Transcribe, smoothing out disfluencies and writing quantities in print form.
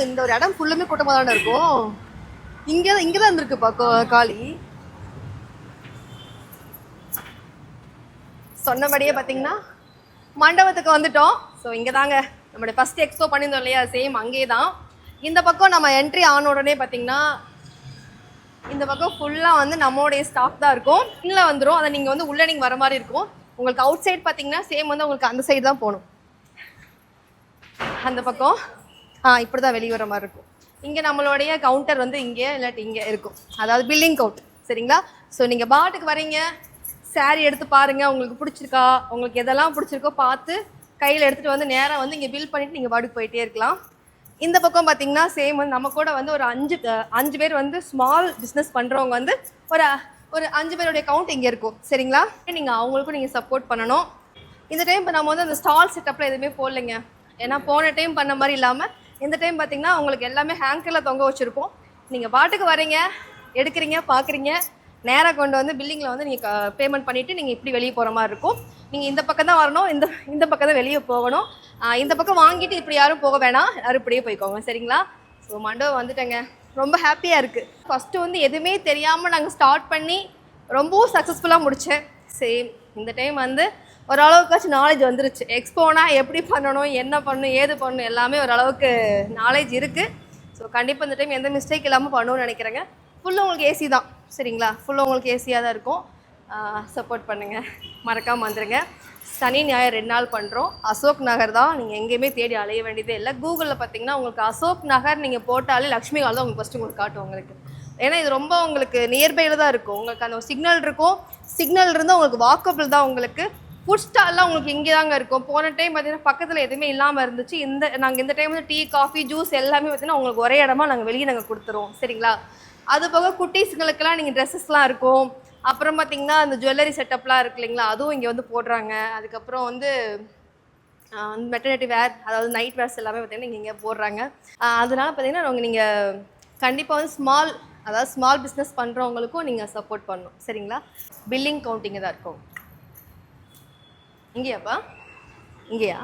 இந்த ஒரு இடம் ஃபுல்லுமே கூட்டமாக தானே இருக்கும். இங்கே தான் இருந்திருக்குப்பா காளி. சொன்னபடியே பார்த்தீங்கன்னா மண்டபத்துக்கு வந்துட்டோம். ஸோ இங்கே தாங்க நம்மளுடைய ஃபஸ்ட் எக்ஸ்போ பண்ணியிருந்தோம் இல்லையா, சேம் அங்கே தான். இந்த பக்கம் நம்ம என்ட்ரி ஆன உடனே பார்த்தீங்கன்னா இந்த பக்கம் ஃபுல்லாக வந்து நம்மளுடைய ஸ்டாக் தான் இருக்கும். இன்னும் வந்துடும். அதை நீங்கள் வந்து உள்ளே நீங்கள் வர மாதிரி இருக்கும். உங்களுக்கு அவுட் சைட் பார்த்தீங்கன்னா சேம் வந்து உங்களுக்கு அந்த சைடு தான் போகணும். அந்த பக்கம் இப்படி தான் வெளியே வர மாதிரி இருக்கும். இங்கே நம்மளுடைய கவுண்டர் வந்து இங்கே இல்லாட்டி இங்கே இருக்கும், அதாவது பில்லிங் கவுண்ட். சரிங்களா? ஸோ நீங்கள் பாட்டுக்கு வரீங்க, சாரீ எடுத்து பாருங்கள், உங்களுக்கு பிடிச்சிருக்கா, உங்களுக்கு எதெல்லாம் பிடிச்சிருக்கோ பார்த்து கையில் எடுத்துகிட்டு வந்து நேராக வந்து இங்கே பில் பண்ணிவிட்டு நீங்கள் பாட்டுக்கு போயிட்டே இருக்கலாம். இந்த பக்கம் பார்த்தீங்கன்னா சேம் வந்து நம்ம கூட வந்து ஒரு அஞ்சு பேர் வந்து ஸ்மால் பிஸ்னஸ் பண்ணுறவங்க வந்து ஒரு 5 பேருடைய கவுண்ட் இங்கே இருக்கும். சரிங்களா? நீங்கள் அவங்களுக்கும் நீங்கள் சப்போர்ட் பண்ணணும். இந்த டைம் இப்போ நம்ம வந்து அந்த ஸ்டால் செட்டப்பில் எதுவுமே போடலைங்க. ஏன்னா போன டைம் பண்ண மாதிரி இல்லாமல் இந்த டைம் பார்த்தீங்கன்னா உங்களுக்கு எல்லாமே ஹேங்கரில் தொங்க வச்சுருப்போம். நீங்கள் பாட்டுக்கு வரீங்க, எடுக்கிறீங்க, பார்க்குறீங்க, நேராக கொண்டு வந்து பில்லிங்கில் வந்து நீங்கள் பேமெண்ட் பண்ணிவிட்டு நீங்கள் இப்படி வெளியே போகிற மாதிரி இருக்கும். நீங்கள் இந்த பக்கம் தான் வரணும், இந்த பக்கம் தான் வெளியே போகணும். இந்த பக்கம் வாங்கிட்டு இப்படி யாரும் போக வேணாம், யாரும் இப்படியே போய்க்கோங்க. சரிங்களா? ஸோ மண்டபம் வந்துட்டேங்க, ரொம்ப ஹாப்பியாக இருக்குது. ஃபஸ்ட்டு வந்து எதுவுமே தெரியாமல் நாங்கள் ஸ்டார்ட் பண்ணி ரொம்பவும் சக்ஸஸ்ஃபுல்லாக முடித்தேன். சேம் இந்த டைம் வந்து ஓரளவுக்காச்சும் நாலேஜ் வந்துருச்சு. எக்ஸ்போனா எப்படி பண்ணணும், என்ன பண்ணணும், ஏது பண்ணணும், எல்லாமே ஓரளவுக்கு நாலேஜ் இருக்குது. ஸோ கண்டிப்பாக இந்த டைம் எந்த மிஸ்டேக் இல்லாமல் பண்ணணும்னு நினைக்கிறேங்க. ஃபுல்லாக உங்களுக்கு ஏசி தான். சரிங்களா? ஃபுல்லாக உங்களுக்கு ஏசியாக தான் இருக்கும். சப்போர்ட் பண்ணுங்கள், மறக்காமல் வந்துடுங்க. சனி ஞாயிறு 2 நாள் பண்ணுறோம். அசோக் நகர் தான், நீங்கள் எங்கேயுமே தேடி அலைய வேண்டியதே இல்லை. கூகுளில் பார்த்தீங்கன்னா உங்களுக்கு அசோக் நகர் நீங்கள் போட்டாலே லக்ஷ்மி ஹால் தான் உங்களுக்கு ஃபஸ்ட்டு உங்களுக்கு காட்டும் உங்களுக்கு. ஏன்னா இது ரொம்ப உங்களுக்கு நியர்பையில் தான் இருக்கும். உங்களுக்கு அந்த சிக்னல் இருக்கும், சிக்னல் இருந்தால் உங்களுக்கு வாக்கபிள் தான். உங்களுக்கு ஃபுட் ஸ்டால்லாம் உங்களுக்கு இங்கே தாங்க இருக்கும். போன டைம் பார்த்தீங்கன்னா பக்கத்தில் எதுவுமே இல்லாமல் இருந்துச்சு. நாங்கள் இந்த டைம் வந்து டீ, காஃபி, ஜூஸ் எல்லாமே பார்த்தீங்கன்னா உங்களுக்கு ஒரே இடமா நாங்கள் வெளியே நாங்கள் கொடுத்துருவோம். சரிங்களா? அது போக குட்டீஸுங்களுக்கெல்லாம் நீங்கள் ட்ரெஸ்ஸஸ்லாம் இருக்கும். அப்புறம் பார்த்தீங்கன்னா அந்த ஜுவல்லரி செட்டப்லாம் இருக்கு இல்லைங்களா, அதுவும் இங்கே வந்து போடுறாங்க. அதுக்கப்புறம் வந்து மெட்டர்னிட்டி வேர், அதாவது நைட் வேர்ஸ் எல்லாமே பார்த்தீங்கன்னா இங்கே போடுறாங்க. அதனால பார்த்தீங்கன்னா நீங்கள் கண்டிப்பாக வந்து ஸ்மால் பிஸ்னஸ் பண்ணுறவங்களுக்கும் நீங்கள் சப்போர்ட் பண்ணணும். சரிங்களா? பில்லிங் கவுண்டிங் தான் இருக்கும். இங்கேயாப்பா? இங்கேயா?